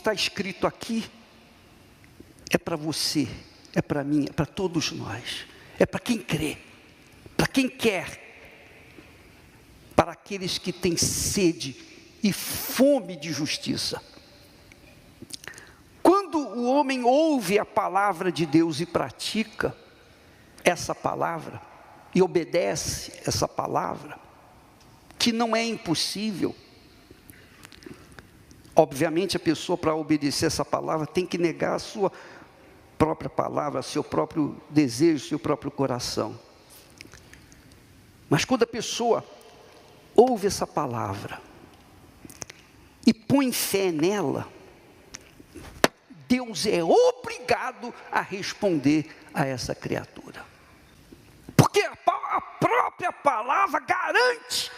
está escrito aqui é para você, é para mim, é para todos nós, é para quem crê, para quem quer, para aqueles que têm sede e fome de justiça. Quando o homem ouve a palavra de Deus e pratica essa palavra, e obedece essa palavra, que não é impossível, obviamente a pessoa, para obedecer essa palavra, tem que negar a sua própria palavra, seu próprio desejo, seu próprio coração. Mas quando a pessoa ouve essa palavra e põe fé nela, Deus é obrigado a responder a essa criatura. Porque a própria palavra garante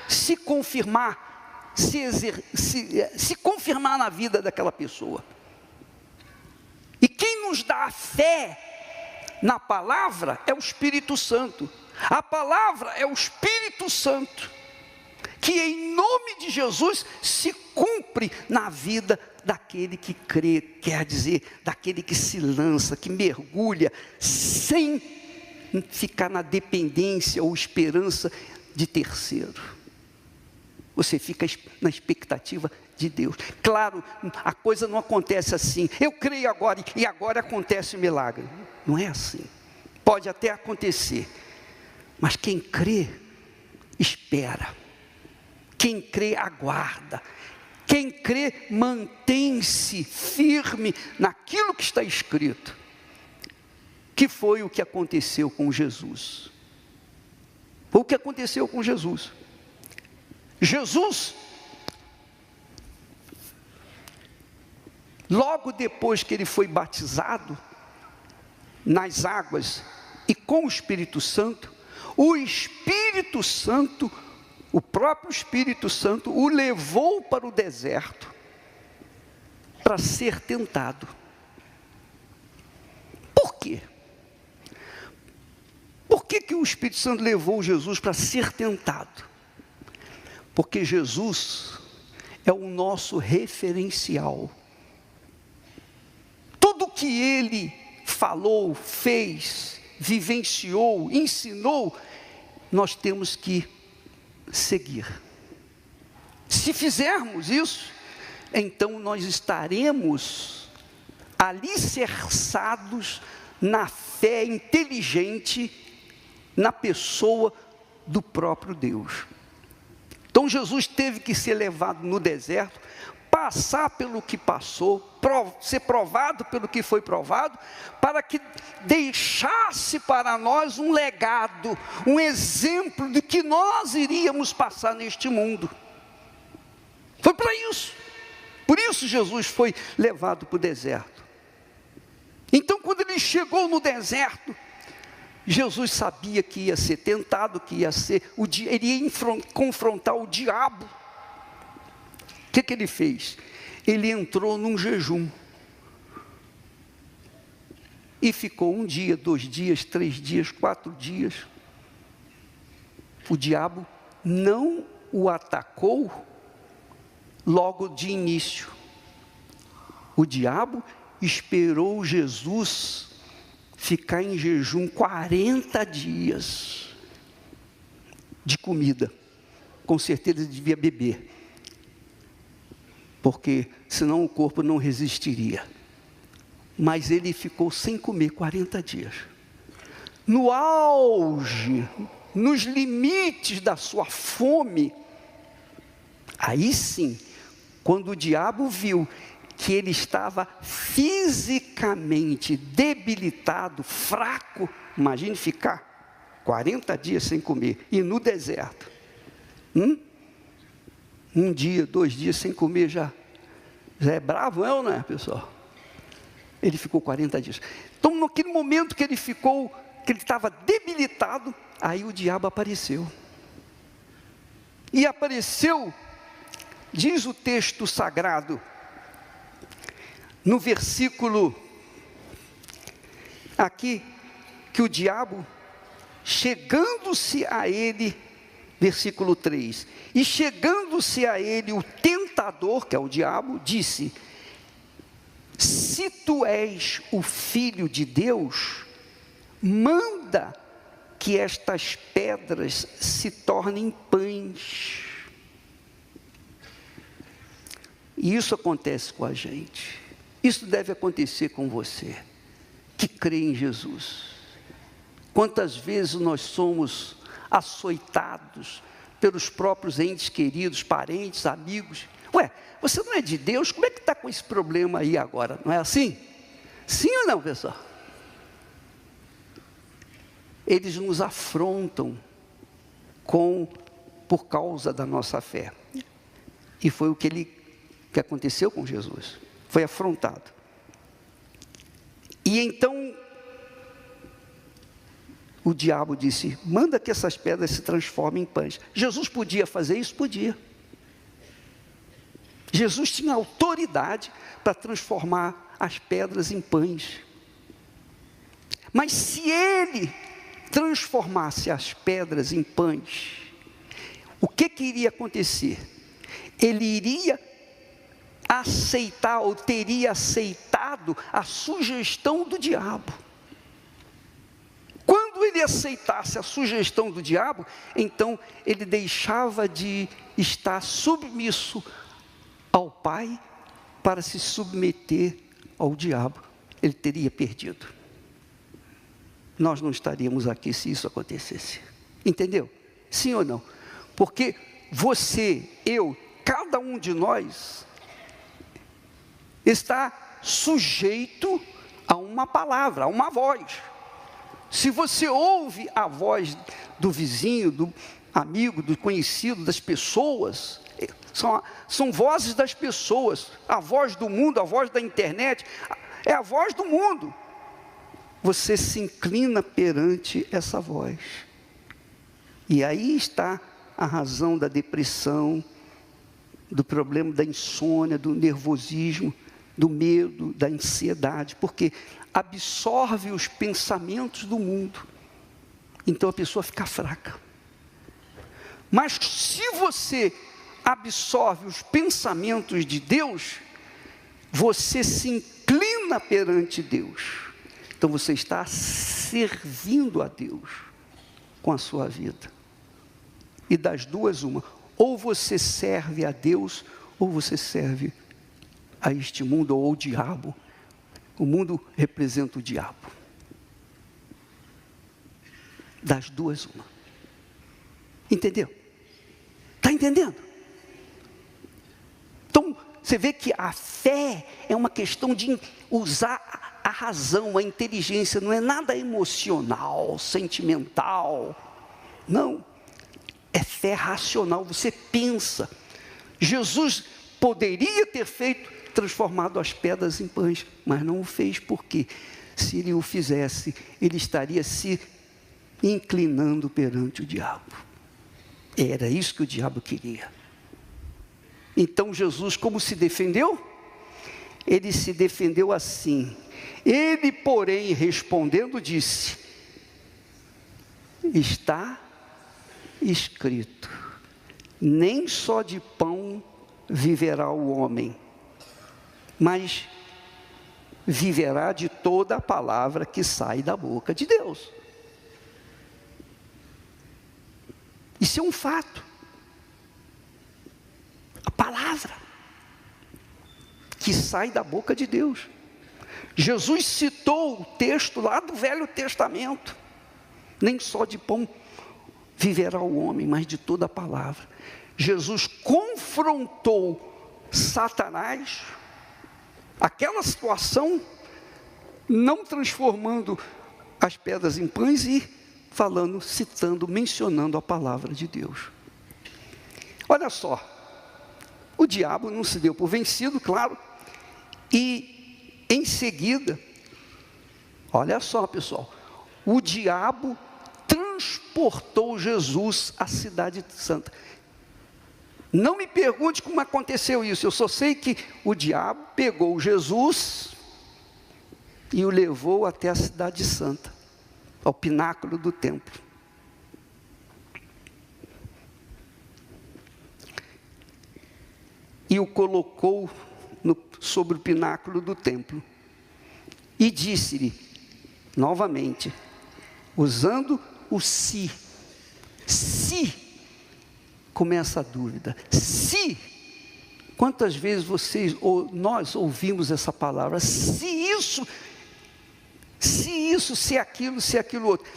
se confirmar, se confirmar na vida daquela pessoa. E quem nos dá a fé na palavra é o Espírito Santo. A palavra é o Espírito Santo, que em nome de Jesus se cumpre na vida daquele que crê, quer dizer, daquele que se lança, que mergulha, sem ficar na dependência ou esperança de terceiro. Você fica na expectativa de Deus. Claro, a coisa não acontece assim, eu creio agora e agora acontece o milagre. Não é assim. Pode até acontecer, mas quem crê, espera. Quem crê, aguarda. Quem crê, mantém-se firme naquilo que está escrito. Que foi o que aconteceu com Jesus. Foi o que aconteceu com Jesus. Jesus, logo depois que ele foi batizado nas águas e com o Espírito Santo, o Espírito Santo, o próprio Espírito Santo, o levou para o deserto para ser tentado. Por quê? Por que o Espírito Santo levou Jesus para ser tentado? Porque Jesus é o nosso referencial. Tudo que ele falou, fez, vivenciou, ensinou, nós temos que seguir. Se fizermos isso, então nós estaremos alicerçados na fé inteligente na pessoa do próprio Deus. Então Jesus teve que ser levado no deserto, passar pelo que passou, ser provado pelo que foi provado, para que deixasse para nós um legado, um exemplo de que nós iríamos passar neste mundo. Foi para isso. Por isso Jesus foi levado para o deserto. Então quando ele chegou no deserto, Jesus sabia que ia ser tentado, que ele ia confrontar o diabo. O que ele fez? Ele entrou num jejum. E ficou 1 dia, 2 dias, 3 dias, 4 dias. O diabo não o atacou logo de início. O diabo esperou Jesus ficar em jejum 40 dias de comida. Com certeza ele devia beber, porque senão o corpo não resistiria. Mas ele ficou sem comer 40 dias. No auge, nos limites da sua fome, aí sim, quando o diabo viu que ele estava fisicamente debilitado, fraco, imagine ficar 40 dias sem comer, e no deserto, 1 dia, 2 dias sem comer já é bravo, não é, pessoal? Ele ficou 40 dias. Então, naquele momento que ele estava debilitado, aí o diabo apareceu. E apareceu, diz o texto sagrado, no versículo aqui, que o diabo, chegando-se a ele, versículo 3, e chegando-se a ele o tentador, que é o diabo, disse: se tu és o Filho de Deus, manda que estas pedras se tornem pães. E isso acontece com a gente. Isso deve acontecer com você, que crê em Jesus. Quantas vezes nós somos açoitados pelos próprios entes queridos, parentes, amigos. Ué, você não é de Deus? Como é que está com esse problema aí agora? Não é assim? Sim ou não, pessoal? Eles nos afrontam por causa da nossa fé. E foi o que aconteceu com Jesus. Foi afrontado. E então, o diabo disse, manda que essas pedras se transformem em pães. Jesus podia fazer isso? Podia. Jesus tinha autoridade para transformar as pedras em pães. Mas se ele transformasse as pedras em pães, o que iria acontecer? Ele iria aceitar, ou teria aceitado a sugestão do diabo. Quando ele aceitasse a sugestão do diabo, então ele deixava de estar submisso ao Pai para se submeter ao diabo. Ele teria perdido. Nós não estaríamos aqui se isso acontecesse. Entendeu? Sim ou não? Porque você, eu, cada um de nós está sujeito a uma palavra, a uma voz. Se você ouve a voz do vizinho, do amigo, do conhecido, das pessoas, são vozes das pessoas, a voz do mundo, a voz da internet, é a voz do mundo. Você se inclina perante essa voz. E aí está a razão da depressão, do problema da insônia, do nervosismo, do medo, da ansiedade, porque absorve os pensamentos do mundo. Então a pessoa fica fraca. Mas se você absorve os pensamentos de Deus, você se inclina perante Deus. Então você está servindo a Deus com a sua vida. E das duas, uma. Ou você serve a Deus, ou você serve a este mundo, ou ao diabo. O mundo representa o diabo. Das duas, uma. Entendeu? Está entendendo? Então, você vê que a fé é uma questão de usar a razão, a inteligência, não é nada emocional, sentimental. Não, é fé racional, você pensa. Jesus poderia ter transformado as pedras em pães, mas não o fez, porque se ele o fizesse, ele estaria se inclinando perante o diabo. Era isso que o diabo queria. Então Jesus, como se defendeu? Ele se defendeu assim. Ele, porém, respondendo, disse: está escrito, nem só de pão viverá o homem, mas viverá de toda a palavra que sai da boca de Deus. Isso é um fato. A palavra que sai da boca de Deus. Jesus citou o texto lá do Velho Testamento. Nem só de pão viverá o homem, mas de toda a palavra. Jesus confrontou Satanás, aquela situação, não transformando as pedras em pães e falando, citando, mencionando a palavra de Deus. Olha só, o diabo não se deu por vencido, claro, e em seguida, olha só, pessoal, o diabo transportou Jesus à cidade santa. Não me pergunte como aconteceu isso, eu só sei que o diabo pegou Jesus e o levou até a cidade santa, ao pináculo do templo. E o colocou sobre o pináculo do templo. E disse-lhe, novamente, usando o se. Se, começa a dúvida. Se, quantas vezes vocês ou nós ouvimos essa palavra? Se isso, se aquilo outro.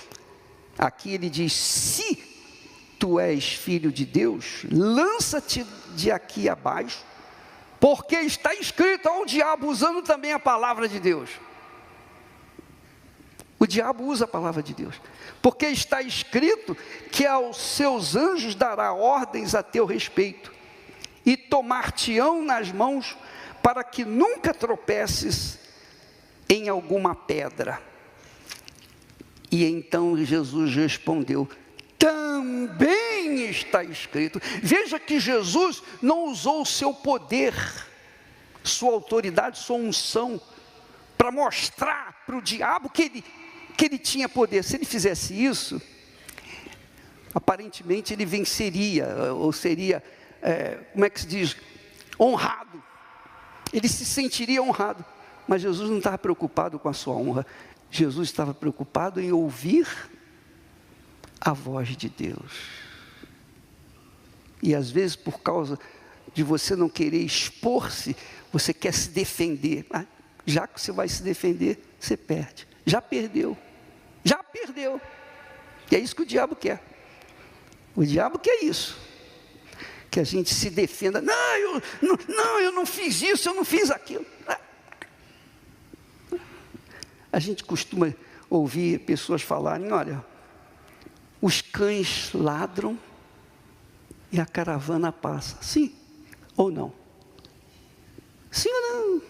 Aqui ele diz, se tu és filho de Deus, lança-te de aqui abaixo, porque está escrito, ao diabo usando também a palavra de Deus. O diabo usa a palavra de Deus, porque está escrito que aos seus anjos dará ordens a teu respeito, e tomar-te-ão nas mãos, para que nunca tropeces em alguma pedra. E então Jesus respondeu, também está escrito. Veja que Jesus não usou o seu poder, sua autoridade, sua unção, para mostrar para o diabo que ele tinha poder. Se ele fizesse isso, aparentemente ele venceria, ou seria, como é que se diz, honrado. Ele se sentiria honrado, mas Jesus não estava preocupado com a sua honra. Jesus estava preocupado em ouvir a voz de Deus. E às vezes, por causa de você não querer expor-se, você quer se defender. Já que você vai se defender, você perde. Já perdeu. E é isso que o diabo quer. O diabo quer isso. Que a gente se defenda. Não, eu não fiz isso, eu não fiz aquilo. A gente costuma ouvir pessoas falarem, olha, os cães ladram e a caravana passa. Sim ou não? Sim ou não?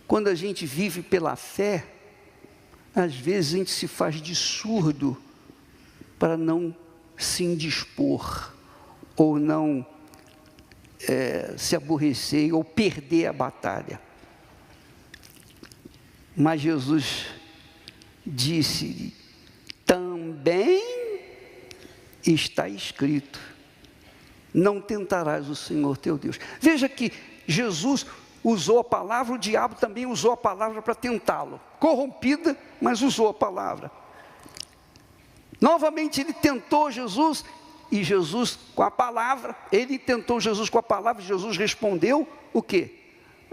Quando a gente vive pela fé, às vezes a gente se faz de surdo para não se indispor, ou não se aborrecer, ou perder a batalha. Mas Jesus disse-lhe, também está escrito, não tentarás o Senhor teu Deus. Veja que Jesus usou a palavra, o diabo também usou a palavra para tentá-lo. Corrompida, mas usou a palavra. Novamente ele tentou Jesus, e Jesus com a palavra, ele tentou Jesus com a palavra, e Jesus respondeu o quê?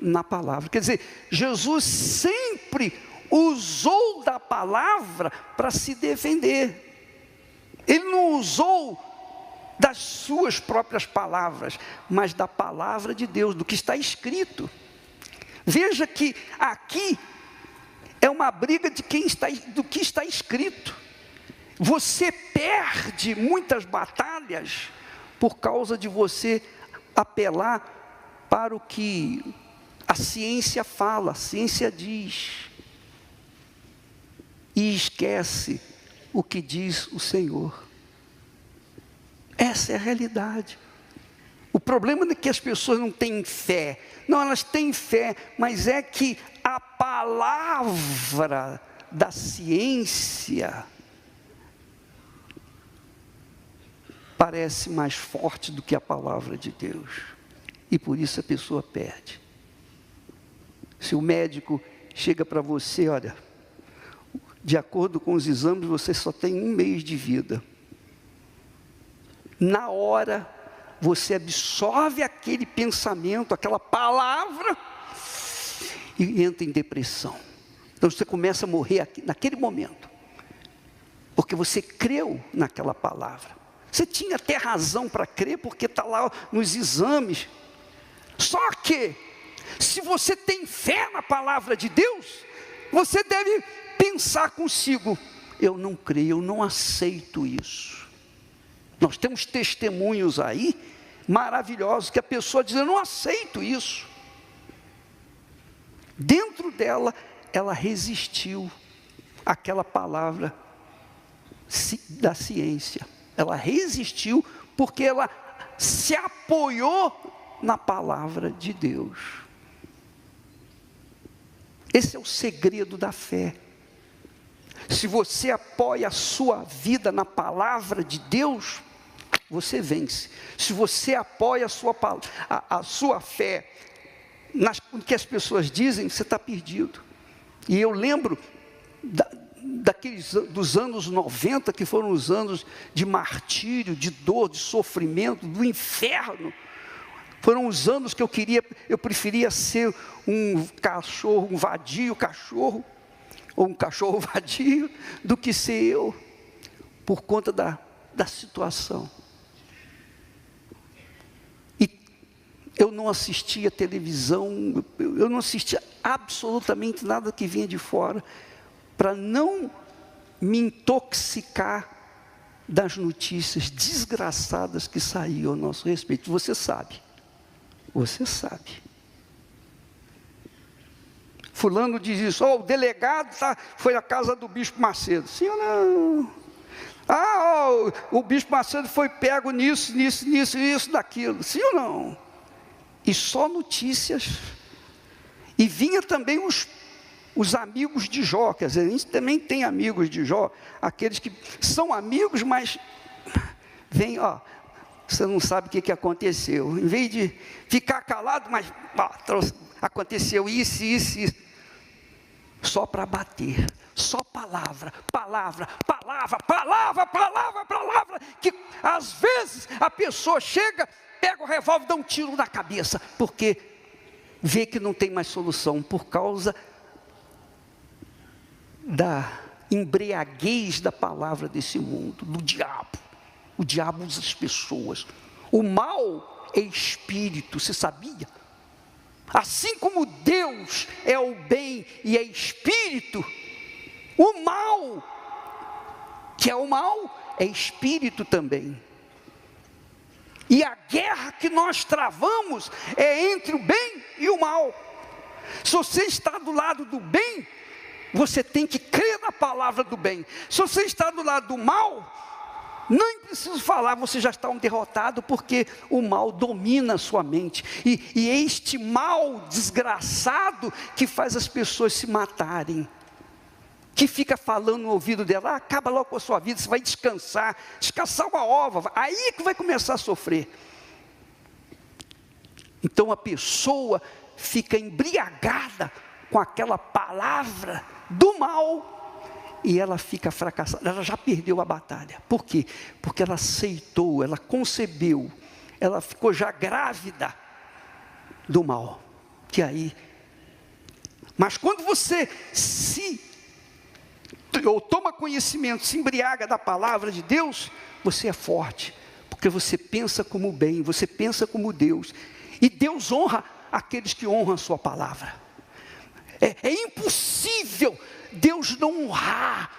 Na palavra. Quer dizer, Jesus sempre usou da palavra para se defender. Ele não usou das suas próprias palavras, mas da palavra de Deus, do que está escrito. Veja que aqui é uma briga do que está escrito. Você perde muitas batalhas por causa de você apelar para o que a ciência fala, a ciência diz, e esquece o que diz o Senhor. Essa é a realidade. O problema não é que as pessoas não têm fé. Não, elas têm fé, mas é que a palavra da ciência parece mais forte do que a palavra de Deus. E por isso a pessoa perde. Se o médico chega para você, olha, de acordo com os exames, você só tem 1 mês de vida. Na hora, você absorve aquele pensamento, aquela palavra, e entra em depressão. Então você começa a morrer aqui, naquele momento, porque você creu naquela palavra. Você tinha até razão para crer, porque está lá nos exames. Só que, se você tem fé na palavra de Deus, você deve pensar consigo, eu não creio, eu não aceito isso. Nós temos testemunhos aí, maravilhosos, que a pessoa diz, eu não aceito isso. Dentro dela, ela resistiu àquela palavra da ciência. Ela resistiu porque ela se apoiou na palavra de Deus. Esse é o segredo da fé. Se você apoia a sua vida na palavra de Deus, você vence. Se você apoia a sua fé no que as pessoas dizem, você está perdido. E eu lembro dos anos 90, que foram os anos de martírio, de dor, de sofrimento, do inferno. Foram os anos que eu preferia ser um cachorro, um vadio cachorro, ou um cachorro vadio, do que ser eu, por conta da situação. E eu não assistia televisão, eu não assistia absolutamente nada que vinha de fora, para não me intoxicar das notícias desgraçadas que saíam a nosso respeito. Você sabe. Fulano diz isso, o delegado foi à casa do Bispo Macedo. Sim ou não? O Bispo Macedo foi pego nisso, daquilo. Sim ou não? E só notícias. E vinha também os amigos de Jó, quer dizer, a gente também tem amigos de Jó, aqueles que são amigos, mas vem, você não sabe o que aconteceu. Em vez de ficar calado, mas aconteceu isso, só para bater, só palavra, que às vezes a pessoa chega, pega o revólver e dá um tiro na cabeça, porque vê que não tem mais solução, por causa da embriaguez da palavra desse mundo, do diabo. O diabo usa as pessoas. O mal é espírito, você sabia? Assim como Deus é o bem e é espírito, o mal, que é o mal, é espírito também. E a guerra que nós travamos é entre o bem e o mal. Se você está do lado do bem, você tem que crer na palavra do bem. Se você está do lado do mal, nem preciso falar, você já está um derrotado, porque o mal domina a sua mente. E é este mal desgraçado que faz as pessoas se matarem. Que fica falando no ouvido dela, acaba logo com a sua vida, você vai descansar uma ova, aí é que vai começar a sofrer. Então a pessoa fica embriagada com aquela palavra do mal, e ela fica fracassada, ela já perdeu a batalha. Por quê? Porque ela aceitou, ela concebeu, ela ficou já grávida do mal. Mas quando você toma conhecimento, se embriaga da palavra de Deus, você é forte, porque você pensa como o bem, você pensa como Deus, e Deus honra aqueles que honram a sua palavra. É impossível Deus não honrar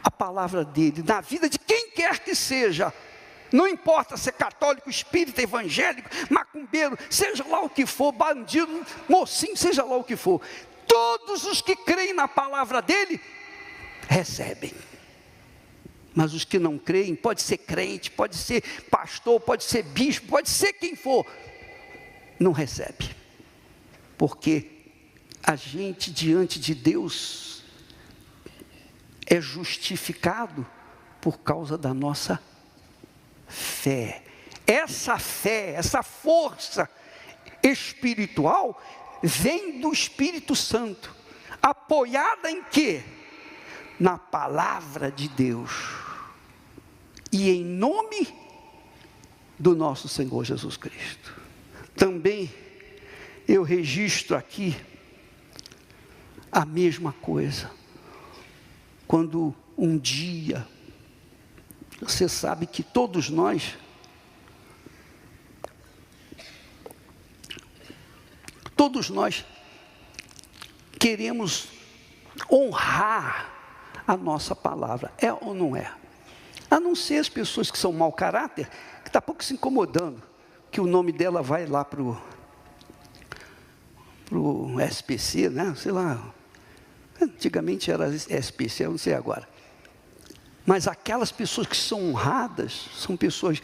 a palavra dele, na vida de quem quer que seja, não importa se é católico, espírita, evangélico, macumbeiro, seja lá o que for, bandido, mocinho, seja lá o que for, todos os que creem na palavra dele, recebem. Mas os que não creem, pode ser crente, pode ser pastor, pode ser bispo, pode ser quem for, não recebe, porque a gente diante de Deus é justificado por causa da nossa fé. Essa fé, essa força espiritual vem do Espírito Santo, apoiada em quê? Na palavra de Deus e em nome do nosso Senhor Jesus Cristo. Também eu registro aqui a mesma coisa. Quando um dia, você sabe que todos nós queremos honrar a nossa palavra, é ou não é? A não ser as pessoas que são mau caráter, que está pouco se incomodando, que o nome dela vai lá para o SPC, né? Sei lá, antigamente era SPC, eu não sei agora. Mas aquelas pessoas que são honradas, são pessoas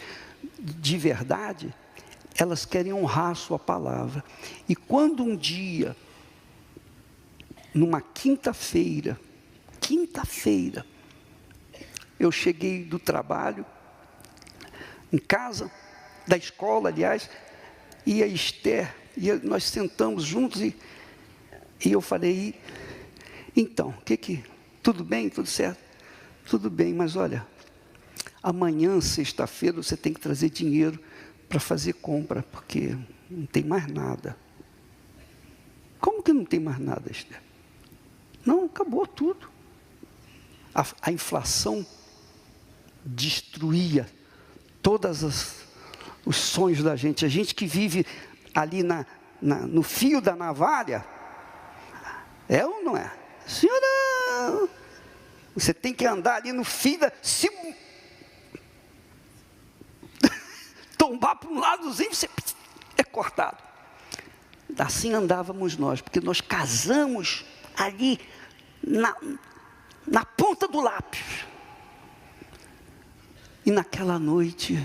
de verdade, elas querem honrar a sua palavra. E quando um dia, numa quinta-feira, eu cheguei do trabalho, em casa, da escola, aliás, e a Esther E nós sentamos juntos e eu falei, então, tudo bem, tudo certo? Tudo bem, mas olha, amanhã, sexta-feira, você tem que trazer dinheiro para fazer compra, porque não tem mais nada. Como que não tem mais nada, Esther? Não, acabou tudo. A inflação destruía todos os sonhos da gente. A gente que vive ali no fio da navalha, é ou não é? Senhora, você tem que andar ali no fio se tombar para um ladozinho, você é cortado. Assim andávamos nós, porque nós casamos ali na ponta do lápis. E naquela noite,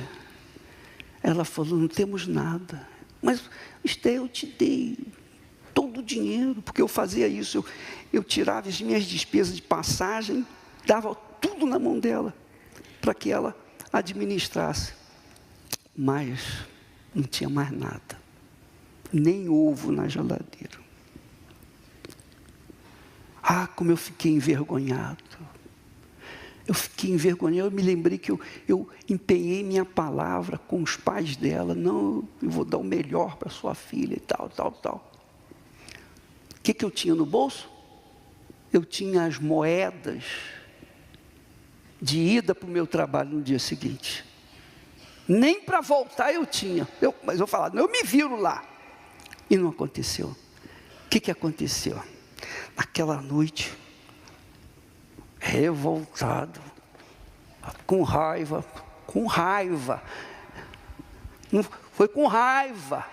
ela falou, não temos nada. Mas, Esther, eu te dei todo o dinheiro, porque eu fazia isso, eu tirava as minhas despesas de passagem, dava tudo na mão dela, para que ela administrasse. Mas não tinha mais nada, nem ovo na geladeira. Ah, como eu fiquei envergonhado. Eu fiquei envergonhado, eu me lembrei que eu empenhei minha palavra com os pais dela. Não, eu vou dar o melhor para sua filha e tal. O que eu tinha no bolso? Eu tinha as moedas de ida para o meu trabalho no dia seguinte. Nem para voltar eu tinha. Mas eu falava, eu me viro lá. E não aconteceu. O que aconteceu? Naquela noite, revoltado, com raiva, não foi com raiva.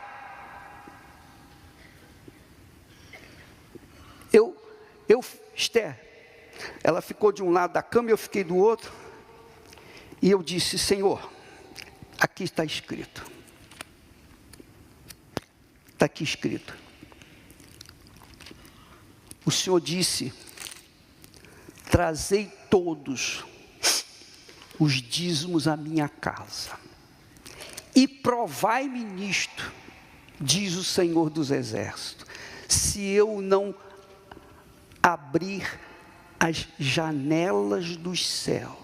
Esther, ela ficou de um lado da cama e eu fiquei do outro, e eu disse, Senhor, aqui está escrito, está aqui escrito, o Senhor disse, trazei todos os dízimos à minha casa, e provai-me nisto, diz o Senhor dos Exércitos, se eu não abrir as janelas dos céus,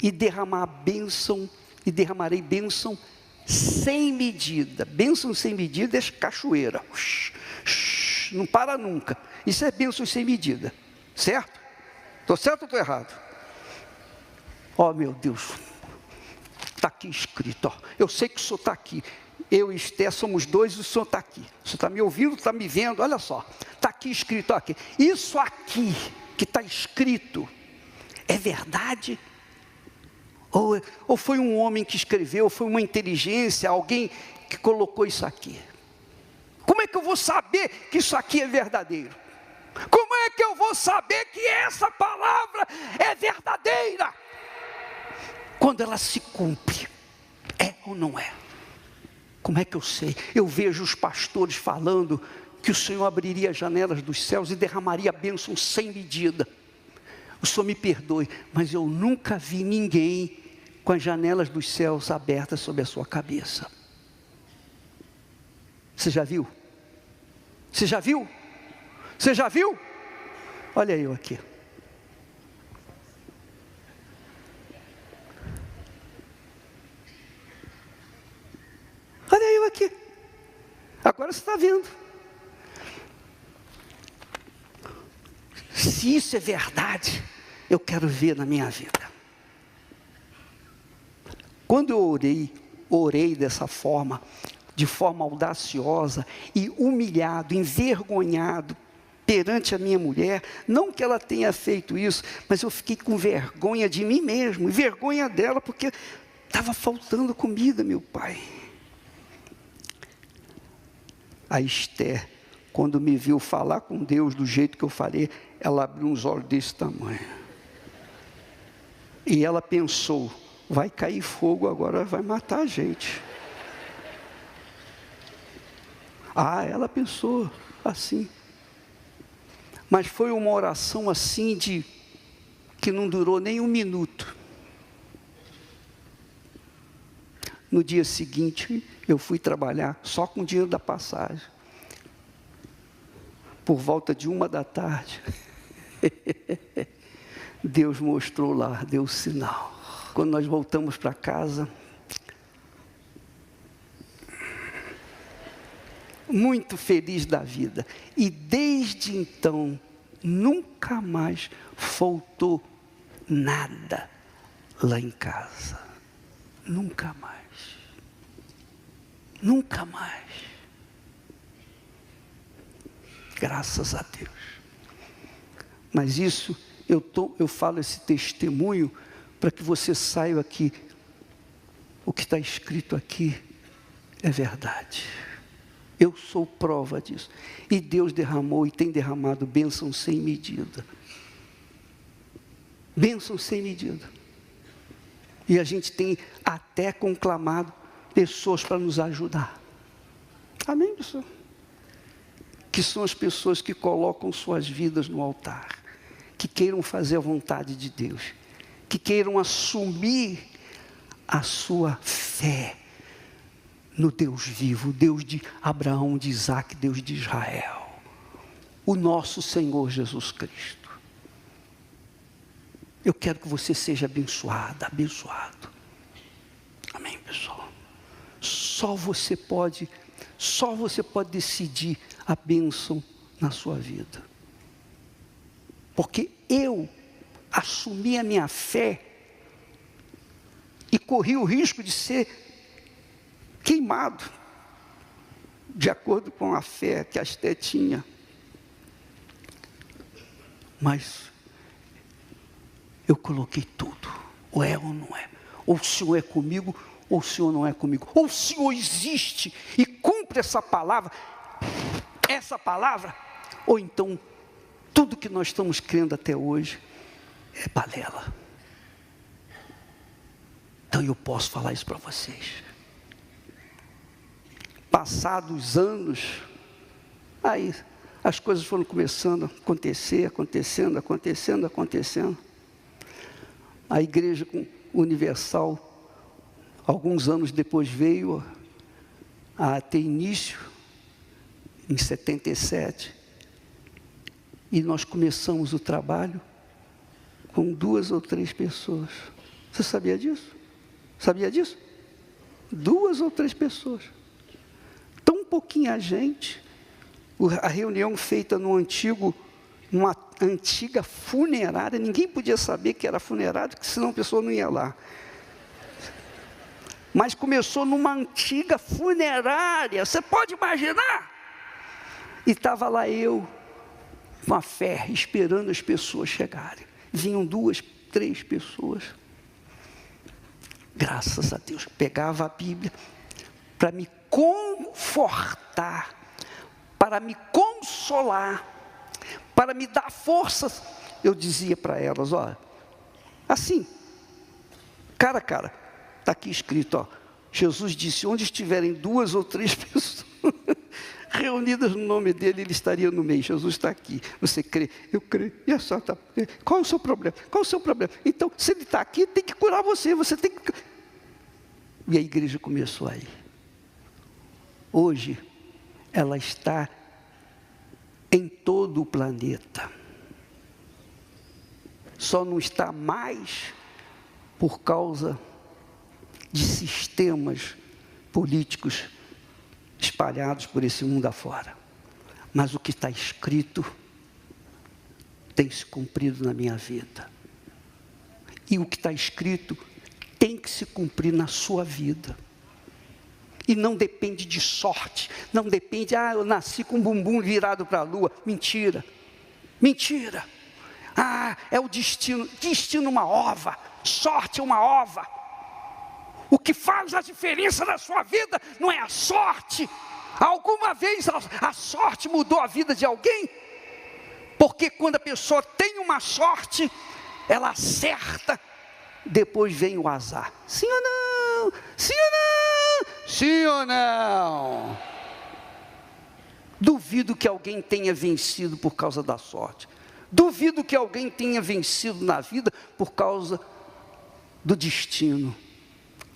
e derramarei bênção sem medida. Bênção sem medida é cachoeira, não para nunca. Isso é bênção sem medida, certo? Estou certo ou estou errado? Oh meu Deus, está aqui escrito, eu sei que o Senhor está aqui, eu e Esther somos dois e o Senhor está aqui, o Senhor está me ouvindo, está me vendo, olha só, está aqui escrito, aqui. Isso aqui que está escrito, é verdade? Ou foi um homem que escreveu, foi uma inteligência, alguém que colocou isso aqui? Como é que eu vou saber que isso aqui é verdadeiro? Como é que eu vou saber que essa palavra é verdadeira? Quando ela se cumpre, é ou não é? Como é que eu sei? Eu vejo os pastores falando que o Senhor abriria as janelas dos céus e derramaria bênção sem medida. O Senhor me perdoe, mas eu nunca vi ninguém com as janelas dos céus abertas sobre a sua cabeça. Você já viu? Você já viu? Você já viu? Olha eu aqui. Olha eu aqui. Agora você está vendo. Se isso é verdade, eu quero ver na minha vida. Quando eu orei dessa forma, de forma audaciosa e humilhado, envergonhado perante a minha mulher, não que ela tenha feito isso, mas eu fiquei com vergonha de mim mesmo, e vergonha dela, porque estava faltando comida, meu pai. A Esther, quando me viu falar com Deus do jeito que eu falei, ela abriu uns olhos desse tamanho. E ela pensou, vai cair fogo agora, vai matar a gente. Ela pensou assim. Mas foi uma oração assim que não durou nem um minuto. No dia seguinte, eu fui trabalhar só com o dinheiro da passagem. Por volta de 1h, Deus mostrou lá, deu o sinal. Quando nós voltamos para casa, muito feliz da vida. E desde então, nunca mais faltou nada lá em casa. Nunca mais. Nunca mais. Graças a Deus. Mas isso, eu falo esse testemunho para que você saiba que o que está escrito aqui é verdade. Eu sou prova disso. E Deus derramou e tem derramado bênção sem medida. Bênção sem medida. E a gente tem até conclamado pessoas para nos ajudar. Amém, pessoal? Que são as pessoas que colocam suas vidas no altar, que queiram fazer a vontade de Deus, que queiram assumir a sua fé no Deus vivo, Deus de Abraão, de Isaac, Deus de Israel, o nosso Senhor Jesus Cristo. Eu quero que você seja abençoado. Amém, pessoal? Só você pode decidir a bênção na sua vida. Porque eu assumi a minha fé e corri o risco de ser queimado, de acordo com a fé que a Esté tinha. Mas eu coloquei tudo, ou é ou não é, ou o Senhor é comigo, ou o Senhor não é comigo, ou o Senhor existe e cumpre essa palavra, ou então tudo que nós estamos crendo até hoje é balela. Então eu posso falar isso para vocês. Passados anos, aí as coisas foram começando a acontecer, acontecendo. A Igreja Universal, alguns anos depois, veio a ter início, em 77, e nós começamos o trabalho com 2 ou 3 pessoas. Você sabia disso? Sabia disso? 2 ou 3 pessoas. Tão pouquinha gente. A reunião feita numa antiga funerária, ninguém podia saber que era funerária, porque senão a pessoa não ia lá. Mas começou numa antiga funerária, você pode imaginar? E estava lá eu, com a fé, esperando as pessoas chegarem. Vinham 2, 3 pessoas. Graças a Deus, pegava a Bíblia para me confortar, para me consolar, para me dar forças. Eu dizia para elas, olha, assim, cara a cara, está aqui escrito, ó, Jesus disse, onde estiverem 2 ou 3 pessoas reunidas no nome dele, ele estaria no meio. Jesus está aqui. Você crê? Eu creio. E a senhora está... Qual é o seu problema? Qual é o seu problema? Então, se ele está aqui, tem que curar você. Você tem que... E a igreja começou aí. Hoje, ela está em todo o planeta. Só não está mais por causa de sistemas políticos espalhados por esse mundo afora. Mas o que está escrito tem se cumprido na minha vida. E o que está escrito tem que se cumprir na sua vida. E não depende de sorte, não depende, eu nasci com o bumbum virado para a lua. Mentira, mentira. É o destino, uma ova, sorte é uma ova. O que faz a diferença na sua vida não é a sorte. Alguma vez a sorte mudou a vida de alguém? Porque quando a pessoa tem uma sorte, ela acerta, depois vem o azar. Sim ou não? Sim ou não? Sim ou não? Duvido que alguém tenha vencido por causa da sorte. Duvido que alguém tenha vencido na vida por causa do destino.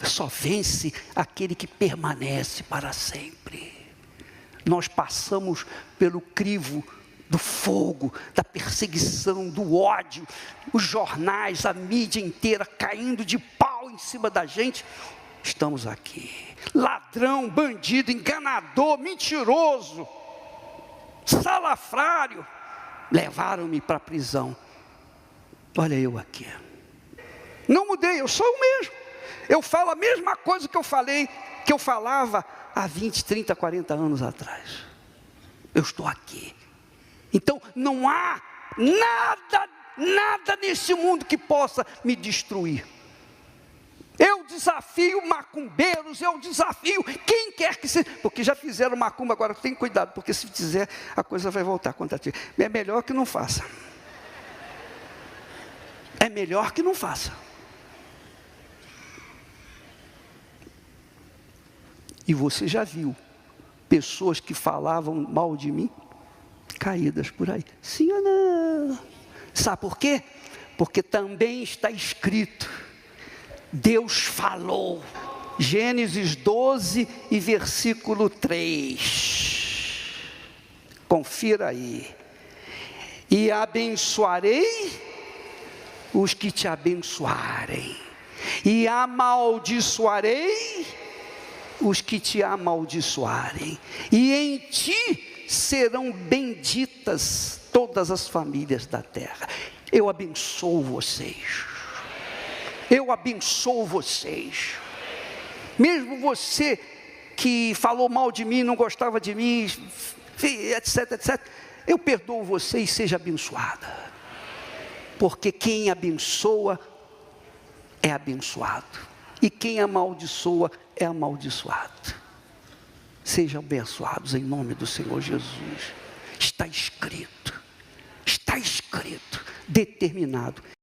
Só vence aquele que permanece para sempre. Nós passamos pelo crivo do fogo, da perseguição, do ódio, os jornais, a mídia inteira caindo de pau em cima da gente. Estamos aqui. Ladrão, bandido, enganador, mentiroso, salafrário, levaram-me para a prisão. Olha eu aqui. Não mudei, eu sou o mesmo. Eu falo a mesma coisa que eu falava há 20, 30, 40 anos atrás. Eu estou aqui. Então não há nada nesse mundo que possa me destruir. Eu desafio macumbeiros, eu desafio quem quer que seja, porque já fizeram macumba, agora tem cuidado, porque se fizer a coisa vai voltar contra ti. É melhor que não faça. É melhor que não faça. E você já viu pessoas que falavam mal de mim, caídas por aí. Sim ou não? Sabe por quê? Porque também está escrito, Deus falou. Gênesis 12 e versículo 3. Confira aí. E abençoarei os que te abençoarem, e amaldiçoarei os que te amaldiçoarem, e em ti serão benditas todas as famílias da terra. Eu abençoo vocês. Eu abençoo vocês. Mesmo você que falou mal de mim, não gostava de mim, etc, etc. Eu perdoo você e seja abençoada. Porque quem abençoa é abençoado. E quem amaldiçoa é amaldiçoado. Sejam abençoados em nome do Senhor Jesus. Está escrito, determinado.